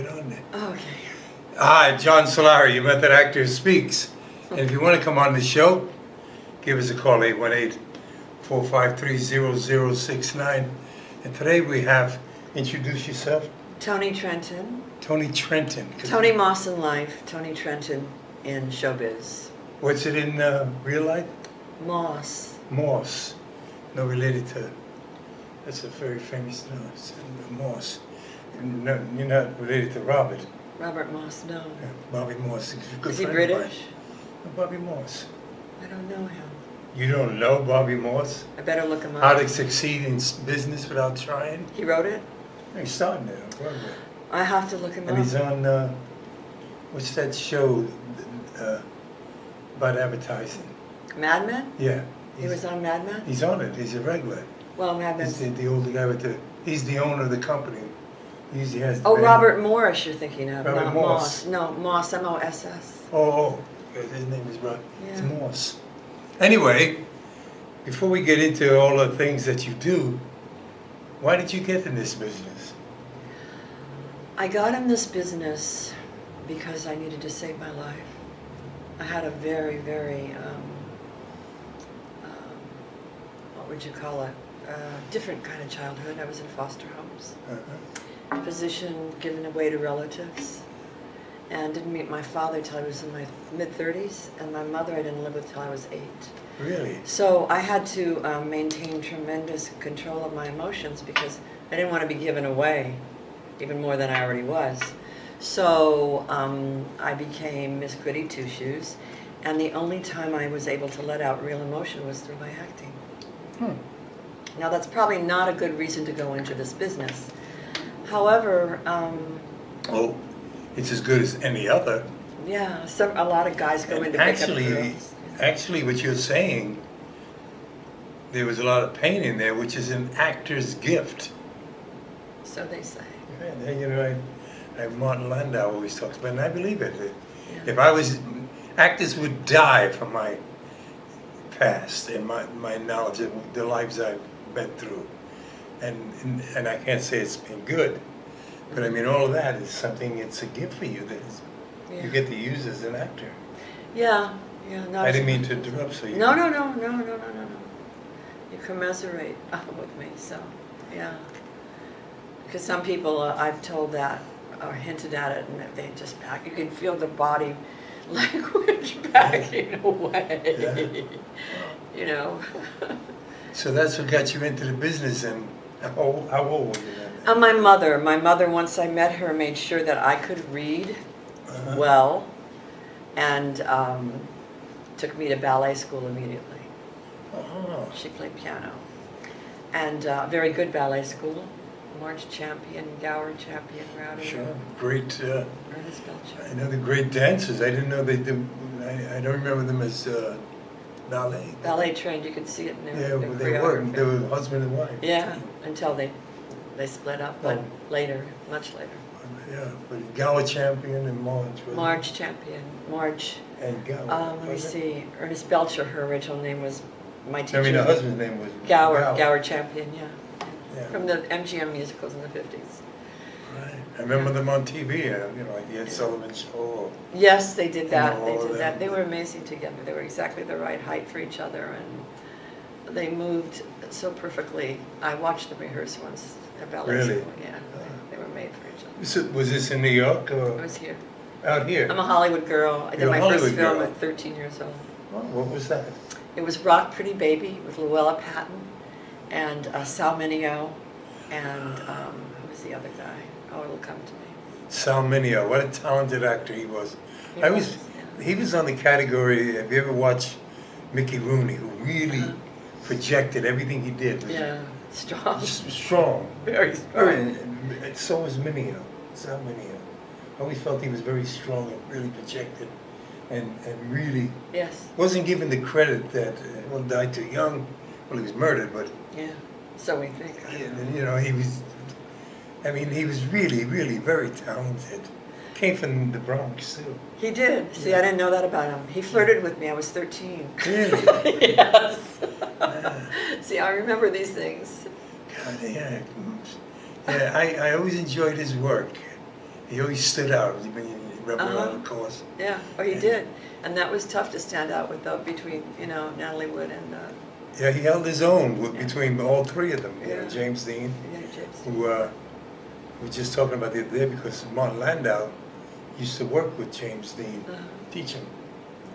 get on there. Okay. Hi, John Solari, your method actor speaks. And if you want to come on the show, give us a call, 818-453-0069. And today we have, introduce yourself. Toni Trenton. Toni Trenton. Toni Moss in life, Toni Trenton in showbiz. What's it in real life? Moss. Moss. No, related to, that's a very famous, Moss. No, you're not related to Robert. Robert Moss, no. Yeah, Bobby Moss. Is he British? Bobby Moss. I don't know him. You don't know Bobby Moss? I better look him up. How to Succeed in Business Without Trying? He wrote it? He's starting there. I have to look him up. And he's on, what's that show about advertising? Mad Men? Yeah. He was on Mad Men? He's on it. He's a regular. Well, Mad Men. He's the older guy with he's the owner of the company. He usually has the band. Robert Morris you're thinking of, Robert not Moss. Moss. No, Moss, M-O-S-S. Oh, his name is Robert. Yeah. It's Moss. Anyway, before we get into all the things that you do, why did you get in this business? I got in this business because I needed to save my life. I had a very, very, what would you call it, different kind of childhood. I was in foster homes, position given away to relatives, and didn't meet my father till I was in my mid-30s, and my mother I didn't live with till I was 8. Really? So I had to maintain tremendous control of my emotions because I didn't want to be given away, even more than I already was. So I became Miss Goody Two Shoes, and the only time I was able to let out real emotion was through my acting. Now that's probably not a good reason to go into this business. However, well, it's as good as any other. yeah, a lot of guys go into actually, pickup girls. Actually, what you're saying, there was a lot of pain in there, which is an actor's gift. So they say. And, you know, Martin Landau always talks about it, and I believe it. Yeah. If I was, actors would die for my past and my knowledge of the lives I've been through. And I can't say it's been good, but I mean, all of that is something, it's a gift for you that you get to use as an actor. Yeah, yeah. I didn't mean to interrupt, so you... No. You commiserate with me, so, yeah. Because some people, I've told that, or hinted at it, and they just back, you can feel the body language backing away, Yeah. you know. So that's what got you into the business, and how old were you then? My mother, once I met her, made sure that I could read well, and took me to ballet school immediately. She played piano, and very good ballet school. March champion, Gower champion, Rowdy. Sure, great. Ernest Belcher. I know the great dancers. I didn't know they did. I don't remember them as ballet. Ballet trained, you could see it in their Yeah, well, they were. They were husband and wife. Yeah, until they split up, but later, much later. Yeah, but Gower champion and March. March champion, March. And Gower. Let me see. Ernest Belcher, her original name was my teacher. I mean, the husband's name was Gower champion, yeah. Yeah. From the MGM musicals in the 50s. Right. I remember them on TV, you know, like the Ed Sullivan Show. Yes, they did that. And They all did of that. them. They were amazing together. They were exactly the right height for each other, and they moved so perfectly. I watched them rehearse once at ballet Really? school. Yeah, they were made for each other. So, was this in New York or I was here. out here? I'm a Hollywood girl. I did You're a my first Hollywood film girl. at 13 years old. Oh, what was that? It was Rock Pretty Baby with Luella Patton and Sal Mineo and who was the other guy? Oh, it'll come to me. Sal Mineo, what a talented actor he was. He was, yeah. He was on the category, have you ever watched Mickey Rooney, who really projected everything he did? Yeah, strong. Strong. Very strong. And so was Mineo, Sal Mineo. I always felt he was very strong and really projected and really wasn't given the credit that, well, died too young. Well, he was murdered, but... Yeah, so we think. You know, he was really, really very talented. Came from the Bronx, too. He did. See, I didn't know that about him. He flirted with me. I was 13. Really? Yes. Yeah. See, I remember these things. God, yeah. I always enjoyed his work. He always stood out. When you remember on the course. Yeah, oh, he did. And that was tough to stand out with, between, Natalie Wood and... Yeah, he held his own between all three of them. You know, Yeah. James Dean, Yeah, James. who we were just talking about the other day because Martin Landau used to work with James Dean, teaching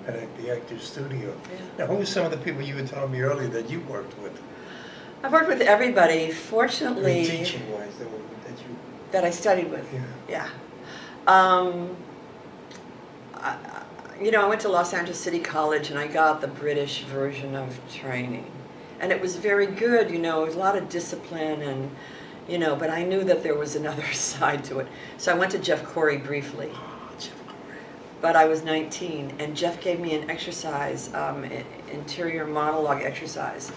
at the Actors Studio. Yeah. Now, who were some of the people you were telling me earlier that you worked with? I've worked with everybody, I mean, fortunately, teaching-wise, that you... that I studied with. Yeah. Yeah. I went to Los Angeles City College and I got the British version of training. And it was very good, it was a lot of discipline and, but I knew that there was another side to it. So I went to Jeff Corey briefly. Oh, Jeff Corey. But I was 19 and Jeff gave me an exercise, interior monologue exercise,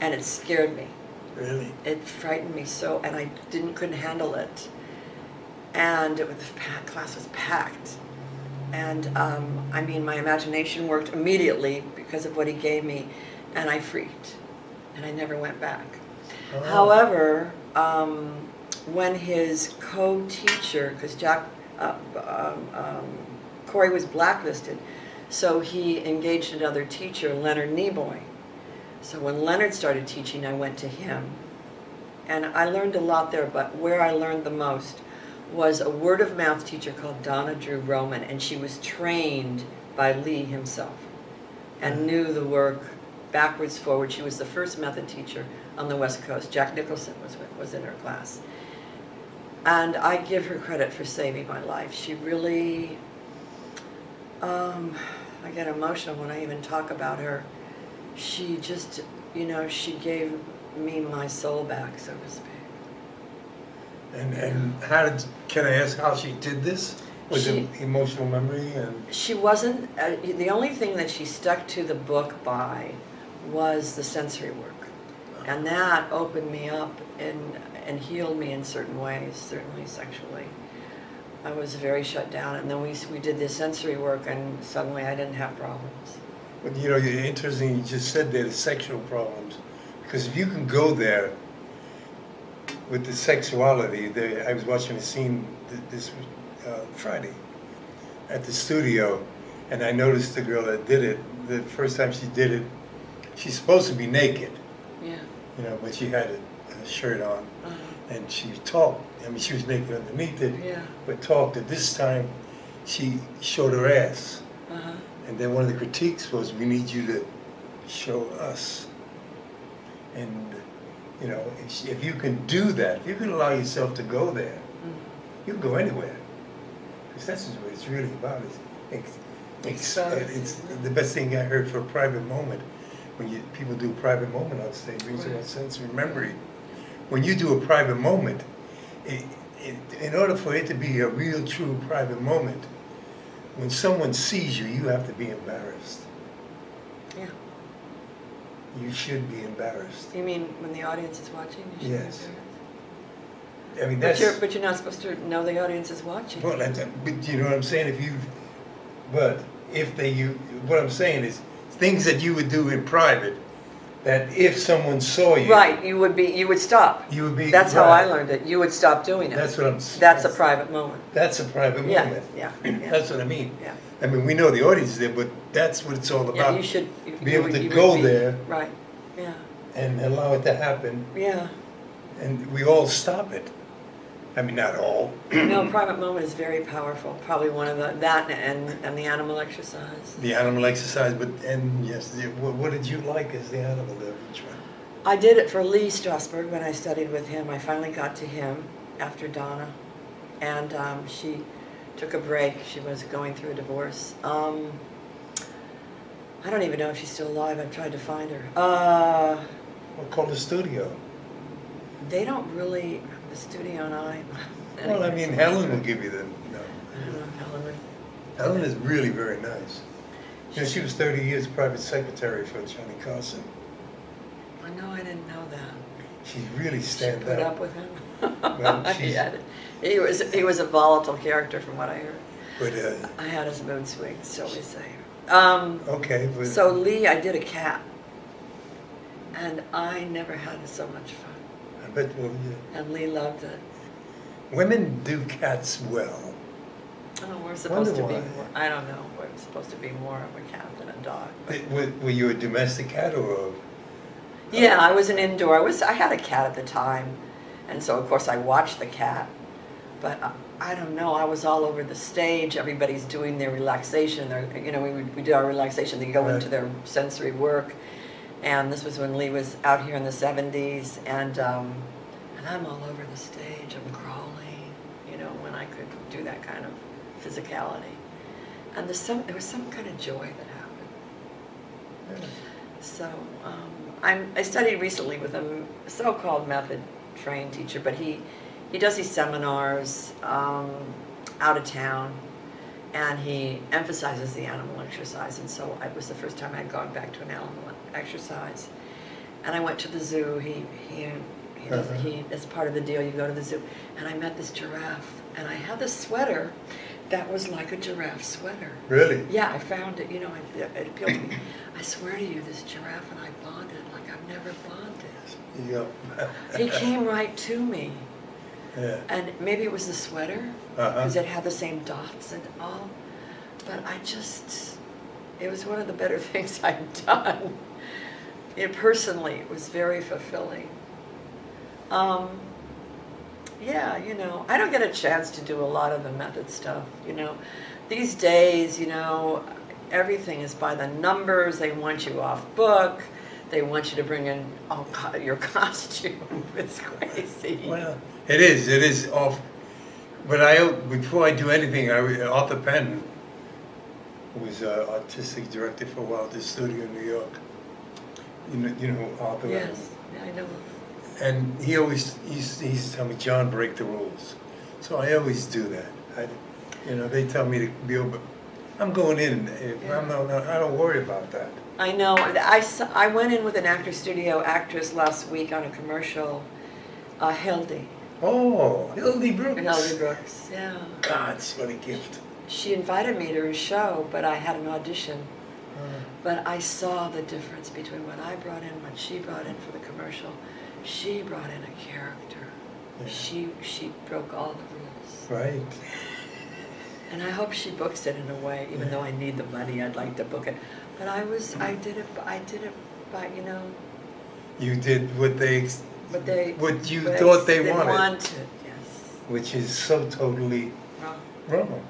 and it scared me. Really? It frightened me so, and I couldn't handle it. And the class was packed. And my imagination worked immediately because of what he gave me, and I freaked, and I never went back. Oh. However, when his co-teacher, because Corey was blacklisted, so he engaged another teacher, Leonard Nimoy. So when Leonard started teaching, I went to him, and I learned a lot there, but where I learned the most was a word-of-mouth teacher called Donna Drew Roman, and she was trained by Lee himself and knew the work backwards, forward. She was the first method teacher on the West Coast. Jack Nicholson was in her class. And I give her credit for saving my life. She really, I get emotional when I even talk about her. She just, she gave me my soul back, so to speak. And can I ask how she did this? Was it emotional memory? And she wasn't, the only thing that she stuck to the book by was the sensory work. And that opened me up and healed me in certain ways, certainly sexually. I was very shut down, and then we did the sensory work, and suddenly I didn't have problems. But you're interesting, you just said there, the sexual problems. Because if you can go there with the sexuality, I was watching a scene this Friday at the studio, and I noticed the girl that did it, the first time she did it, she's supposed to be naked. Yeah. But she had a shirt on, and she talked. She was naked underneath it, but talked. At this time, she showed her ass. And then one of the critiques was, we need you to show us. And if you can do that, if you can allow yourself to go there, you can go anywhere. Because that's what it's really about. It's the best thing I heard for a private moment. When people do a private moment on stage, reason sensory memory. When you do a private moment, in order for it to be a real, true private moment, when someone sees you, you have to be embarrassed. Yeah. You should be embarrassed. You mean when the audience is watching? You should be embarrassed? I mean, that's... But you're not supposed to know the audience is watching. Well, but you know what I'm saying? What I'm saying is, things that you would do in private, that if someone saw you... Right, you would stop. You would be... That's how I learned it. You would stop doing it. That's what I'm saying. That's a private moment. That's a private moment. Yeah. That's what I mean. Yeah. I mean, we know the audience is there, but that's what it's all about. Yeah, you should... Be able to go there... Right, yeah. And allow it to happen. Yeah. And we all stop it. I mean, not all. No, private moment is very powerful. Probably one of that and the animal exercise. The animal exercise, yes, what did you like as the animal there? Which one? I did it for Lee Strasberg when I studied with him. I finally got to him after Donna, and she took a break. She was going through a divorce. I don't even know if she's still alive. I've tried to find her. Well, call the studio. They don't really, the studio and I. Well, I mean, Helen will give you the... No. I don't know, Helen is really very nice. She was 30 years private secretary for Johnny Carson. I know, I didn't know that. She's really stand She put up. up with him. Well, he was a volatile character from what I heard. But I had his mood swings, shall we say. Okay. But, so Lee, I did a cat, and I never had so much fun. I bet, well, yeah. And Lee loved it. Women do cats well. Oh, we're supposed to be Wonder why. more, I don't know, we're supposed to be more of a cat than a dog. but- Were you a domestic cat or? Yeah, I was an indoor, I had a cat at the time, and so of course I watched the cat, but I don't know, I was all over the stage, everybody's doing their relaxation, we did our relaxation, they go Right. into their sensory work, and this was when Lee was out here in the 70s, and I'm all over the stage, I'm crawling, when I could do that kind of physicality. And there was some kind of joy that happened. Yeah. So I studied recently with a so-called method trained teacher, but he does these seminars out of town, and he emphasizes the animal exercise. And so it was the first time I'd gone back to an animal exercise. And I went to the zoo. As part of the deal, you go to the zoo, and I met this giraffe, and I had this sweater that was like a giraffe sweater. Really? Yeah, I found it, it appealed to me. I swear to you, this giraffe and I bonded like I've never bonded. Yep. He came right to me. Yeah. And maybe it was the sweater, Uh-huh. because it had the same dots and all. But it was one of the better things I'd done. Personally, it was very fulfilling. Yeah, I don't get a chance to do a lot of the method stuff, These days, everything is by the numbers. They want you off book. They want you to bring in your costume. It's crazy. Well, it is off. But before I do anything, Arthur Penn, who was artistic director for Walt Disney Studio in New York. You know Arthur? Yes, yeah, I know. And he used to tell me, John, break the rules. So I always do that. They tell me to be open. I'm going in. Yeah. I don't worry about that. I know. I went in with an actor studio actress last week on a commercial, Hildy. Oh, Hildy Brooks. Hildy Brooks, yeah. Gods, what a gift. She invited me to her show, but I had an audition. But I saw the difference between what I brought in, what she brought in for the commercial. She brought in a character. Yeah. She broke all the rules. Right. And I hope she books it in a way, even though I need the money, I'd like to book it. But I did it by, You did what you what thought they wanted. wanted. Yes. Which is so totally Wrong. wrong.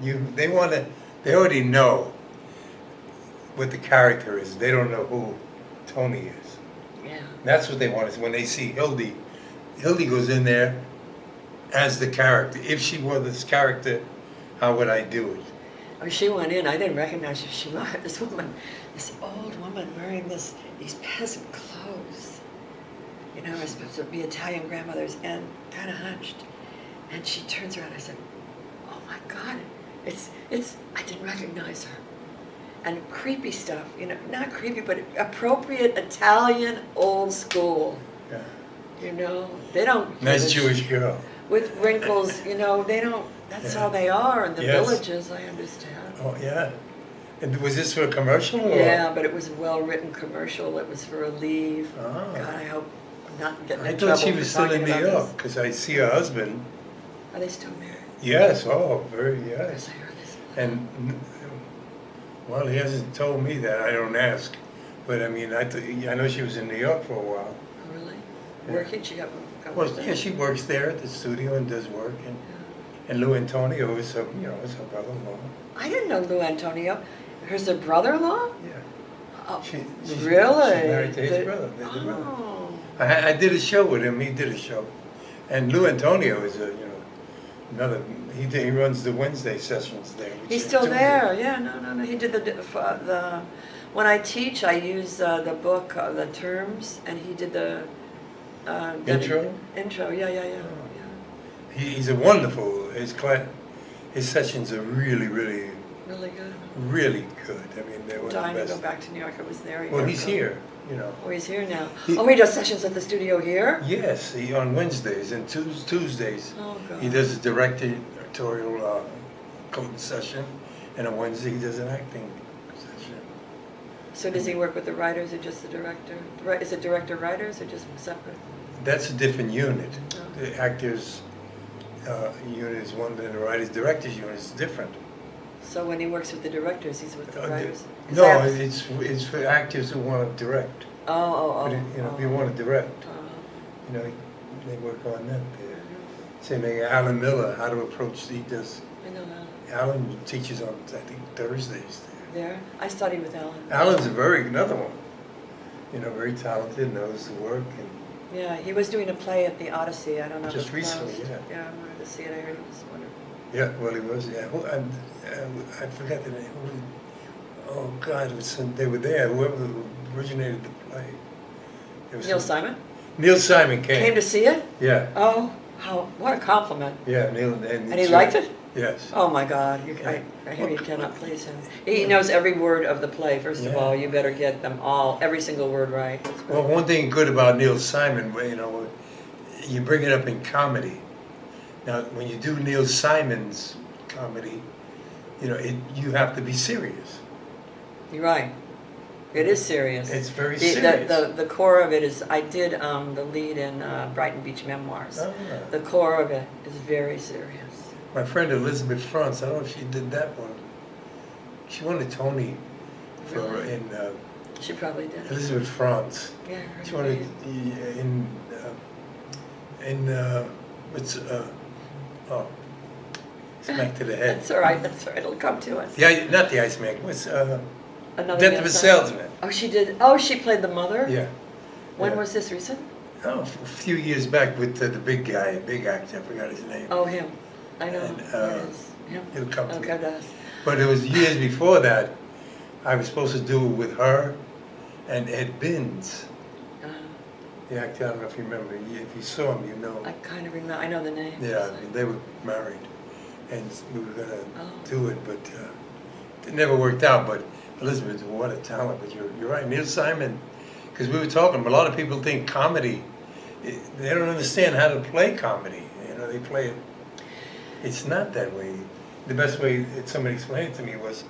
They already know what the character is. They don't know who Toni is. Yeah. That's what they want, is when they see Hildy. Hildy goes in there as the character. If she were this character, how would I do it? Oh, she went in, I didn't recognize her. She was this woman, this old woman wearing these peasant clothes. Are supposed to be Italian grandmothers, and kind of hunched. And she turns around, I said, oh my God, I didn't recognize her. And creepy stuff, not creepy, but appropriate Italian old school. Yeah. They don't. Nice Jewish girl. With wrinkles, they don't, that's how they are in the villages, I understand. Oh, yeah. And was this for a commercial? Or? Yeah, but it was a well-written commercial. It was for a leave. Oh. God, I hope I'm not getting I in thought trouble she for was still in talking New about York, because I see her husband. Are they still married? Yes, very, yes. Yes, I heard this. And, well, he hasn't told me that. I don't ask. But, I mean, I know she was in New York for a while. Oh, really? Yeah. Working? She got Well, work there? yeah, she works there at the studio and does work. And Lou Antonio is her, is her brother-in-law. I didn't know Lou Antonio. Here's her brother-in-law? Yeah. Oh, She's really? married to his brother. They're the brother. Oh. I did a show with him. He did a show. And Lou Antonio is another. He runs the Wednesday sessions there. He's still there. Yeah, no. He did the when I teach, I use the book, the terms, and he did the Intro? Intro, yeah. He's a wonderful. His sessions are really, really, Really good. really good. I mean, they're I'm one dying of to the go best. back to New York. I was there. Well, he's here. Oh, he's here now. He- He does sessions at the studio here? Yes, on Wednesdays and Tuesdays. Oh, God. He does a directorial session, and on Wednesday he does an acting session. So does he work with the writers or just the director? Is it director-writers or just separate? That's a different unit. Oh. The actors, unit is one, and the writers directors unit is different. So when he works with the directors, he's with the writers? Is No, that- it's for actors who want to direct. Oh. But if you want to direct, Uh-huh. they work on that there. Same thing, Alan Miller, how to approach, he does, I know that. Alan teaches on, I think, Thursdays there. There? I studied with Alan. Alan's another one, very talented, knows the work, and Yeah, he was doing a play at the Odyssey. I don't know if Just it's recently, closed. yeah. Yeah, I wanted to see it. I heard it was wonderful. yeah, well, he was, yeah. I forgot the name. Oh, God, they were there, whoever originated the play. There was Neil some- Simon? Neil Simon Came to see it? Yeah, Oh, what a compliment. yeah, Neil. And he liked it? Yes. Oh my God, I hear you cannot please him. He knows every word of the play, first of Yeah. all. You better get them all, every single word right. That's great. Well, one thing good about Neil Simon, you bring it up in comedy. Now, when you do Neil Simon's comedy, you have to be serious. You're right. It is serious. It's very The- serious. The core of it is, I did the lead in Brighton Beach Memoirs. Ah. The core of it is very serious. My friend Elizabeth France, I don't know if she did that one. She won a Tony Really? in She probably did. Elizabeth France. Yeah, I heard She won it in smack to the head. That's all right, that's all right, it'll come to us. Yeah, not the Iceman. What's Another Death of a guest Salesman? Oh, she did, oh, she played the mother? Yeah. When Yeah. was this, recent? Oh, a few years back with the big guy, big actor, I forgot his name. Oh, him. I know, And, it is. Him. It'll come to Okay, me. does. But it was years before that. I was supposed to do it with her and Ed Binns, the actor. I don't know if you remember. If you saw him, you know. I kind of remember, I know the name. Yeah, they were married, and we were gonna Oh. do it, but it never worked out. But Elizabeth, what a talent! But you're right, Neil Simon, because we were talking. A lot of people think comedy. They don't understand how to play comedy. They play it. It's not that way. The best way that somebody explained it to me was,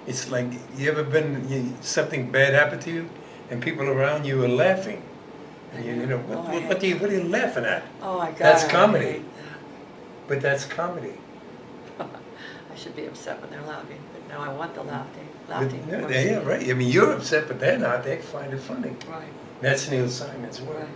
it's like you ever something bad happened to you, and people around you are laughing. And what are you laughing at? Oh, my God. That's I comedy. hate But that's comedy. that. I should be upset when they're laughing, but no, I want the laughing. Yeah, right. I mean, you're upset, but they're not. They find it funny. Right. That's Neil Simon's work. Right.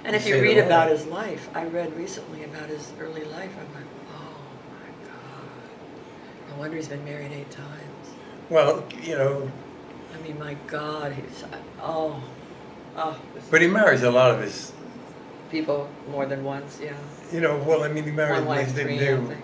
And if Say you it read all. about his life, I read recently about his early life, I'm like, oh my God. No wonder he's been married 8 times. Well, I mean, my God, oh, but he marries a lot of his, people more than once, yeah. well, I mean, he married One wife, 3, I think.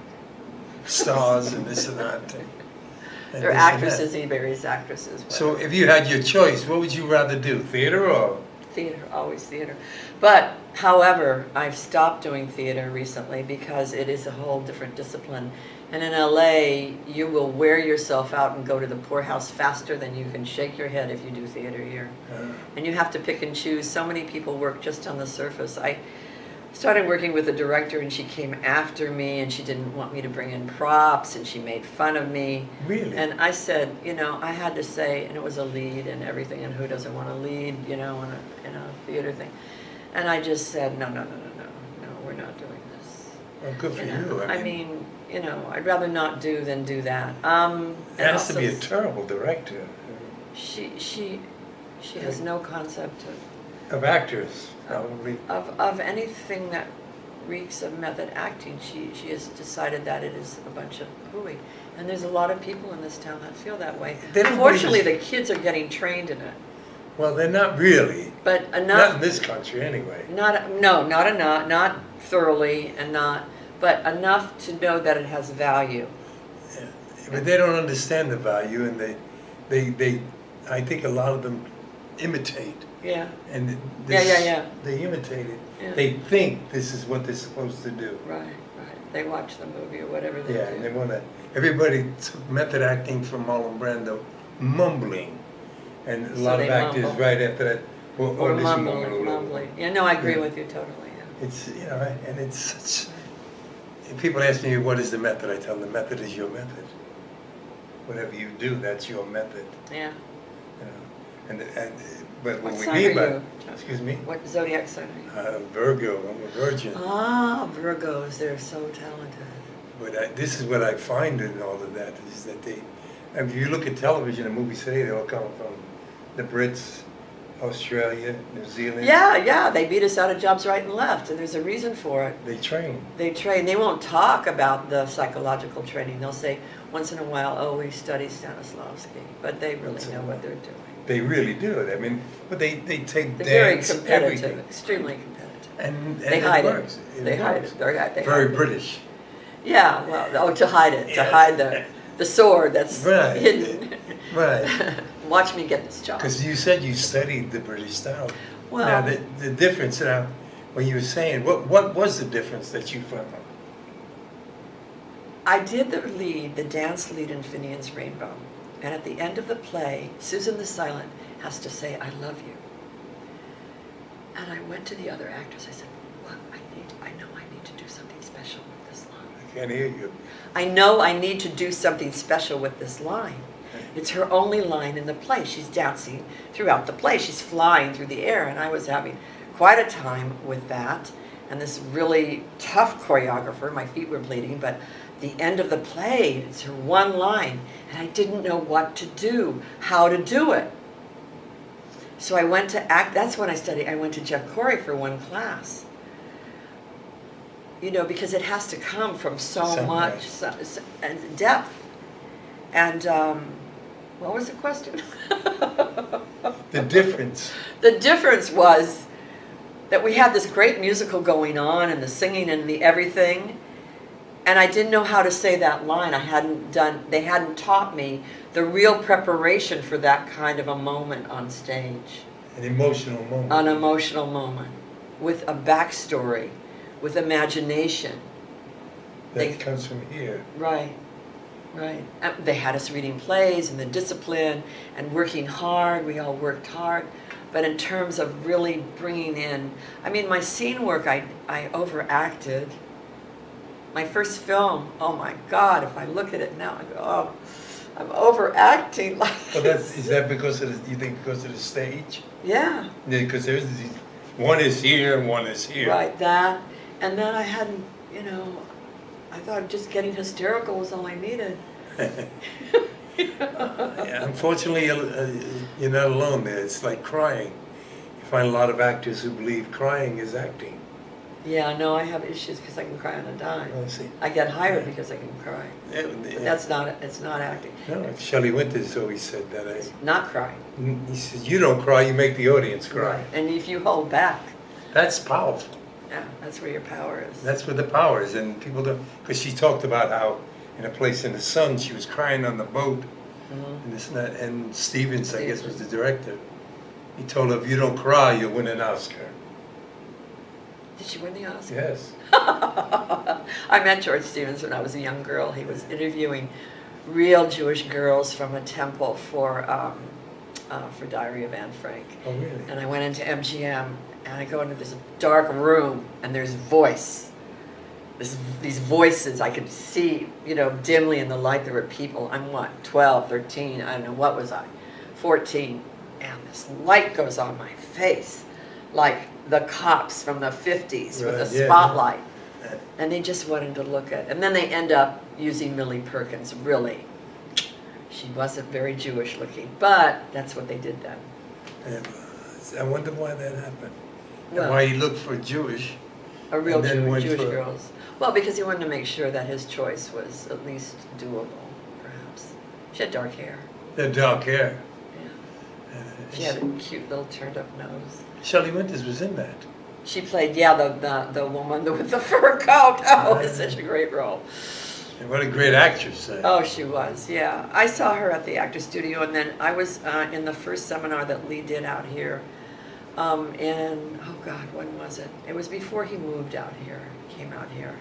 stars and this and that. And They're this and that. actresses, he marries actresses. So whatever. if you had your choice, what would you rather do, theater or? Theater, always theater. But, however, I've stopped doing theater recently because it is a whole different discipline. And in LA, you will wear yourself out and go to the poorhouse faster than you can shake your head if you do theater here. And you have to pick and choose. So many people work just on the surface. I started working with a director and she came after me and she didn't want me to bring in props and she made fun of me. Really? And I said, I had to say, and it was a lead and everything, and who doesn't want to lead, in a theater thing. And I just said, no, we're not doing this. Well, good for you. I mean, I'd rather not do than do that. It has to be a terrible director. She has no concept Of actors, probably. of anything that reeks of method acting. She has decided that it is a bunch of hooey. And there's a lot of people in this town that feel that way. They don't Unfortunately, believe the kids are getting trained in it. Well, they're not really. But Not in enough, this country, anyway. not enough, not thoroughly, but enough to know that it has value. Yeah. But they don't understand the value, and I think a lot of them imitate. Yeah. And Yeah. They imitate it. Yeah. They think this is what they're supposed to do. Right. They watch the movie or whatever they Yeah, do. and they want to. Everybody took method acting from Marlon Brando, mumbling, and a So lot of they actors mumble. right after that. Or mumbling. Yeah, no, I agree with you totally. Yeah. It's and it's such. If people ask me what is the method, I tell them the method is your method. Whatever you do, that's your method. Yeah. And But What what we sign mean are by, you? excuse me, What zodiac sign are you? Virgo, I'm a virgin. Ah, Virgos, they're so talented. But this is what I find in all of that, is that if you look at television and movies today, they all come from the Brits, Australia, New Zealand. Yeah, they beat us out of jobs right and left, and there's a reason for it. They train. They train. They won't talk about the psychological training. They'll say once in a while, "Oh, we study Stanislavski," but they really know what they're doing. They really do. I mean, but they take They're very dance, competitive, everything. extremely competitive. And They it hide works. it. They hide it. They Very hide it. British. Yeah, well, to hide it, to Yes. hide the sword that's Right. hidden. Right. Watch me get this job. Because you said you studied the British style. Well- now the difference now, when you were saying, what was the difference that you found? I did the dance lead in Finian's Rainbow, and at the end of the play, Susan the Silent has to say, "I love you." And I went to the other actors. I said, "What? I know I need to do something special with this line. I can't hear you. I know I need to do something special with this line." It's her only line in the play. She's dancing throughout the play. She's flying through the air, and I was having quite a time with that. And this really tough choreographer, my feet were bleeding, but the end of the play, it's her one line, and I didn't know what to do, how to do it. So I went to act, that's when I studied, I went to Jeff Corey for one class. You know, because it has to come from so much depth. And what was the question? The difference. The difference was that we had this great musical going on and the singing and the everything, and I didn't know how to say that line. They hadn't taught me the real preparation for that kind of a moment on stage. An emotional moment. An emotional moment with a backstory, with imagination. That comes from here. Right. Right. They had us reading plays and the discipline and working hard. We all worked hard. But in terms of really bringing in, I mean, my scene work, I overacted. My first film, oh my God, if I look at it now, I go, oh, I'm overacting like Well, this. is that because of you think because of the stage? Yeah. Because there's these, one is here and one is here. Right, that. And then I hadn't, you know, I thought just getting hysterical was all I needed. Yeah, unfortunately, you're not alone there. It's like crying. You find a lot of actors who believe crying is acting. Yeah, no, I have issues because I can cry on a dime. Oh, I see. I get hired because I can cry. Yeah, But that's not, it's not acting. no, Shelley Winters always said that. It's not crying. He says, you don't cry, you make the audience cry. Right. And if you hold back, That's powerful. yeah, that's where your power is. That's where the power is. And people don't, because she talked about how in A Place in the Sun, she was crying on the boat. Mhm. And this and that. And Stevens, I guess, was the director. He told her, if you don't cry, you'll win an Oscar. Did she win the Oscar? Yes. I met George Stevens when I was a young girl. He was interviewing real Jewish girls from a temple for Diary of Anne Frank. Oh, really? And I went into MGM, and I go into this dark room, and there's voice. These voices I could see, you know, dimly in the light. There were people. I'm what, 12, 13, I don't know, what was I? 14. And this light goes on my face, like the cops from the 50s with a Right, yeah, spotlight. yeah. And they just wanted to look at. And then they end up using Millie Perkins, really. She wasn't very Jewish looking, but that's what they did then. And I wonder why that happened. Well, and why he looked for Jewish. A real and then went Jewish for- girls. Well, because he wanted to make sure that his choice was at least doable, perhaps. She had dark hair. The dark hair. Yeah. She had a cute little turned up nose. Shelley Winters was in that. She played, yeah, the woman with the fur coat. Oh, it's such a great role. And what a great actress. Oh, she was, yeah. I saw her at the Actors Studio, and then I was in the first seminar that Lee did out here. Oh God, when was it? It was before he moved out here, came out here.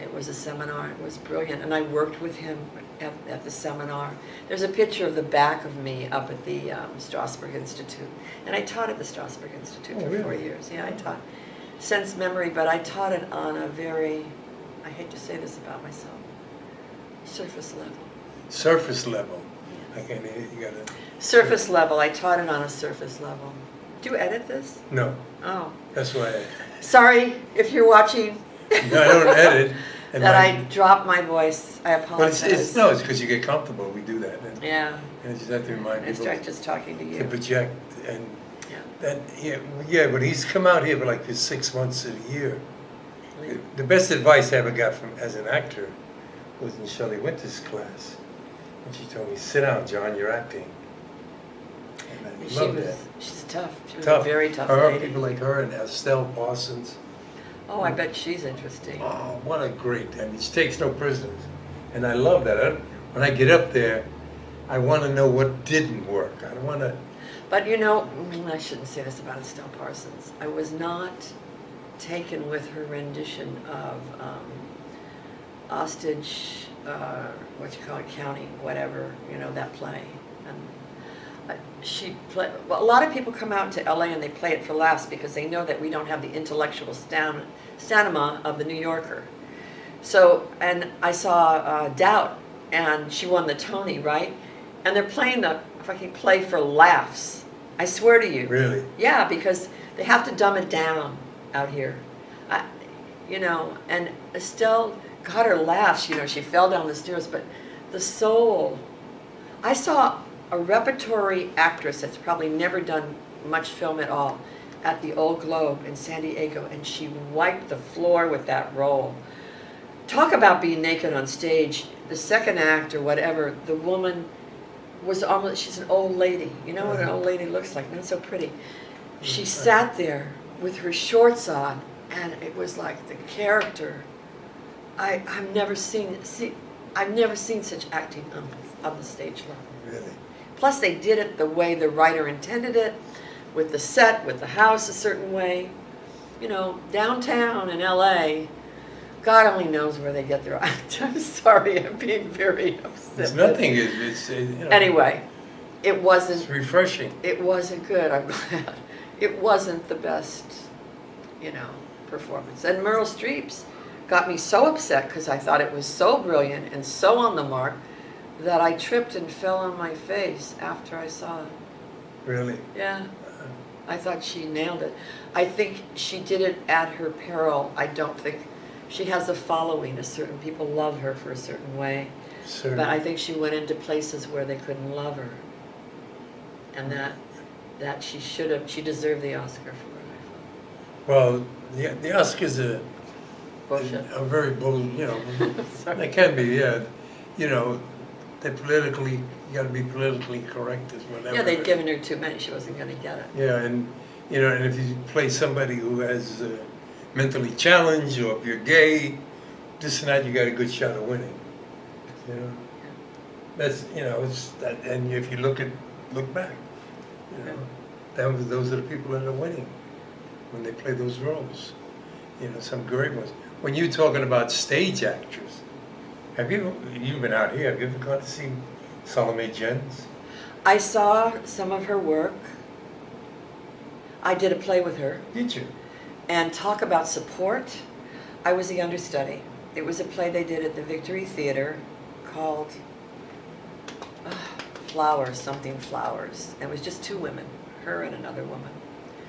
It was a seminar, it was brilliant, and I worked with him at the seminar. There's a picture of the back of me up at the Strasberg Institute, and I taught at the Strasberg Institute Oh, for really? 4 years. Yeah, I taught sense memory, but I taught it on a very, I hate to say this about myself, surface level. Surface level. Yeah. I can't hear you. You gotta. Surface level. I taught it on a surface level. Do you edit this? No. Oh. That's why. Sorry if you're watching. No, I don't edit. And That I dropped my voice. I But apologize. it's because you get comfortable. We do that. And, Yeah. and you just have to remind I people start just talking to to you. project. And Yeah. that, yeah, but he's come out here for like 6 months of the year. The best advice I ever got from as an actor was in Shelley Winter's class. And she told me, sit down, John, you're acting. And I love that. She's tough. She was Tough. a very tough Her, lady. people like her and Estelle Parsons. Oh, I bet she's interesting. Oh, what a great, I mean, she takes no prisoners. And I love that. When I get up there, I want to know what didn't work. I don't want to. But you know, I shouldn't say this about Estelle Parsons. I was not taken with her rendition of Ostage, what you call it, County, whatever, you know, that play. And she play. Well, a lot of people come out to LA and they play it for laughs because they know that we don't have the intellectual stamina of the New Yorker. So, and I saw Doubt, and she won the Tony, right? And they're playing the fucking play for laughs. I swear to you. Really? Yeah, because they have to dumb it down out here. You know, and Estelle got her laughs, you know, she fell down the stairs, but the soul. I saw a repertory actress that's probably never done much film at all at the Old Globe in San Diego, and she wiped the floor with that role. Talk about being naked on stage. The second act or whatever, the woman was almost, she's an old lady. You know what an old lady looks like? Not so pretty. She sat there with her shorts on, and it was like the character. I've never seen such acting on the stage level. Really? Plus, they did it the way the writer intended it, with the set, with the house a certain way. You know, downtown in LA, God only knows where they get their act. I'm sorry, I'm being very upset. It's nothing. It's you know. Anyway, it wasn't. It's refreshing. It wasn't good. I'm glad. It wasn't the best, you know, performance. And Meryl Streep's got me so upset because I thought it was so brilliant and so on the mark that I tripped and fell on my face after I saw it. Really? Yeah. I thought she nailed it. I think she did it at her peril. I don't think she has a following. Certain people love her for a certain way. Certainly. But I think she went into places where they couldn't love her. And that she deserved the Oscar for it, Well, the Oscars are Bullshit. are very bull. You know, Sorry. they can be. Yeah, you know, they politically. You got to be politically correct as whatever. Yeah, they'd given her too many. She wasn't going to get it. Yeah, and you know, and if you play somebody who has mentally challenged, or if you're gay, this and that, you got a good shot of winning. You know, that's it's that. And if you look back, you know, those are the people that are winning when they play those roles. You know, some great ones. When you're talking about stage actors, you've been out here? Have you ever gone to see Salome Jens? I saw some of her work. I did a play with her. Did you? And talk about support. I was the understudy. It was a play they did at the Victory Theater called Flowers. It was just two women, her and another woman,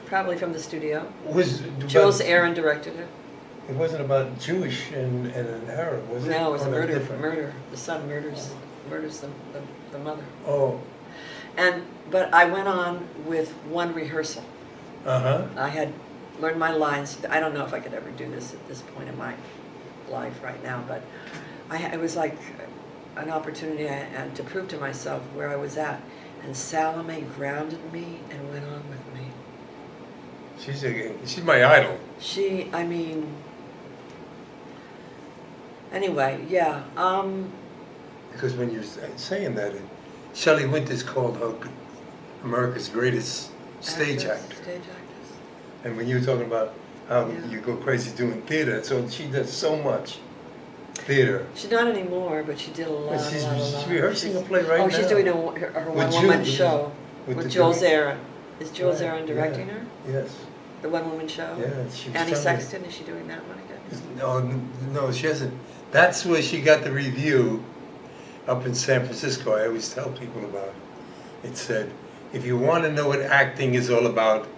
probably from the studio. Jules Aaron directed it. It wasn't about Jewish and an Arab, was it? No, it was a murder. Different. Murder. The son murders the mother. Oh. But I went on with one rehearsal. Uh-huh. I had learned my lines. I don't know if I could ever do this at this point in my life right now, but it was like an opportunity and to prove to myself where I was at. And Salome grounded me and went on with me. She's my idol. Anyway, yeah. Because when you're saying that, Shelley Winters called her America's greatest stage actor. Stage actress. And when you were talking about how you go crazy doing theater, so she does so much theater. She's not anymore, but she did a lot. She's rehearsing a play right now. Oh, she's doing her one-woman show with Jules Aaron. Is Jules Aaron directing her? Yes. The one-woman show? Yeah. Annie Sexton, is she doing that one again? No, she hasn't. That's where she got the review up in San Francisco, I always tell people about. It said, if you want to know what acting is all about,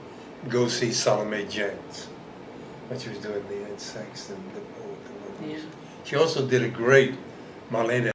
go see Salome Jens. When she was doing the insects and the poet. Yeah. She also did a great Marlene